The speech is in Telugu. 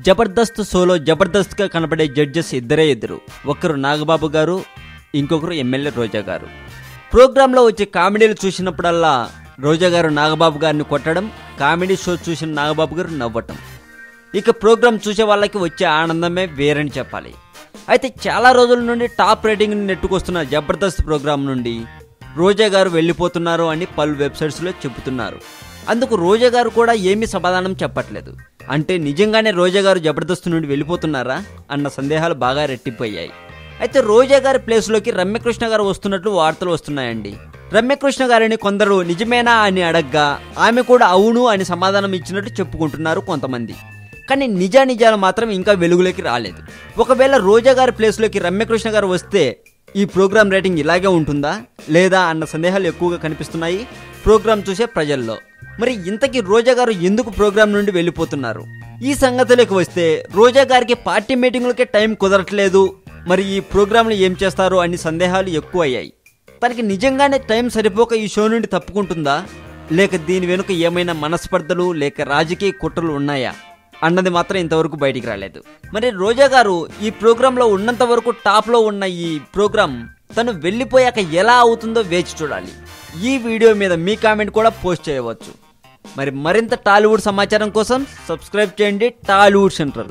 జబర్దస్త్ షోలో జబర్దస్త్గా కనబడే జడ్జెస్ ఇద్దరు. ఒకరు నాగబాబు గారు, ఇంకొకరు ఎమ్మెల్యే రోజా గారు. ప్రోగ్రాంలో వచ్చే కామెడీలు చూసినప్పుడల్లా రోజా గారు నాగబాబు గారిని కొట్టడం, కామెడీ షో చూసిన నాగబాబు గారు నవ్వటం. ఇక ప్రోగ్రాం చూసే వాళ్ళకి వచ్చే ఆనందమే వేరని చెప్పాలి. అయితే చాలా రోజుల నుండి టాప్ రేటింగ్ నెట్టుకొస్తున్న జబర్దస్త్ ప్రోగ్రాం నుండి రోజా గారు వెళ్ళిపోతున్నారు అని పలు వెబ్సైట్స్లో చెబుతున్నారు. అందుకు రోజా గారు కూడా ఏమీ సమాధానం చెప్పట్లేదు. అంటే నిజంగానే రోజా గారు జబర్దస్త్ నుండి వెళ్ళిపోతున్నారా అన్న సందేహాలు బాగా రెట్టిపోయాయి. అయితే రోజా గారి ప్లేస్లోకి రమ్యకృష్ణ గారు వస్తున్నట్లు వార్తలు వస్తున్నాయండి. రమ్యకృష్ణ గారిని కొందరు నిజమేనా అని అడగ్గా ఆమె కూడా అవును అని సమాధానం ఇచ్చినట్టు చెప్పుకుంటున్నారు కొంతమంది. కానీ నిజాలు మాత్రం ఇంకా వెలుగులోకి రాలేదు. ఒకవేళ రోజా గారి ప్లేస్లోకి రమ్యకృష్ణ గారు వస్తే ఈ ప్రోగ్రాం రేటింగ్ ఇలాగే ఉంటుందా లేదా అన్న సందేహాలు ఎక్కువగా కనిపిస్తున్నాయి ప్రోగ్రాం చూసే ప్రజల్లో. మరి ఇంతకీ రోజా గారు ఎందుకు ప్రోగ్రాం నుండి వెళ్ళిపోతున్నారు? ఈ సంగతిలోకి వస్తే రోజా గారికి పార్టీ మీటింగులకే టైం కుదరట్లేదు. మరి ఈ ప్రోగ్రాంలు ఏం చేస్తారు అని సందేహాలు ఎక్కువ అయ్యాయి. తనకి నిజంగానే టైం సరిపోక ఈ షో నుండి తప్పుకుంటుందా, లేక దీని వెనుక ఏమైనా మనస్పర్ధలు లేక రాజకీయ కుట్రలు ఉన్నాయా అన్నది మాత్రం ఇంతవరకు బయటికి రాలేదు. మరి రోజా గారు ఈ ప్రోగ్రాంలో ఉన్నంత వరకు టాప్లో ఉన్న ఈ ప్రోగ్రాం తను వెళ్ళిపోయాక ఎలా అవుతుందో వేచి చూడాలి. ఈ వీడియో మీద మీ కామెంట్ కూడా పోస్ట్ చేయవచ్చు. మరింత టాలీవుడ్ సమాచారం కోసం సబ్స్క్రైబ్ చేయండి టాలీవుడ్ సెంట్రల్.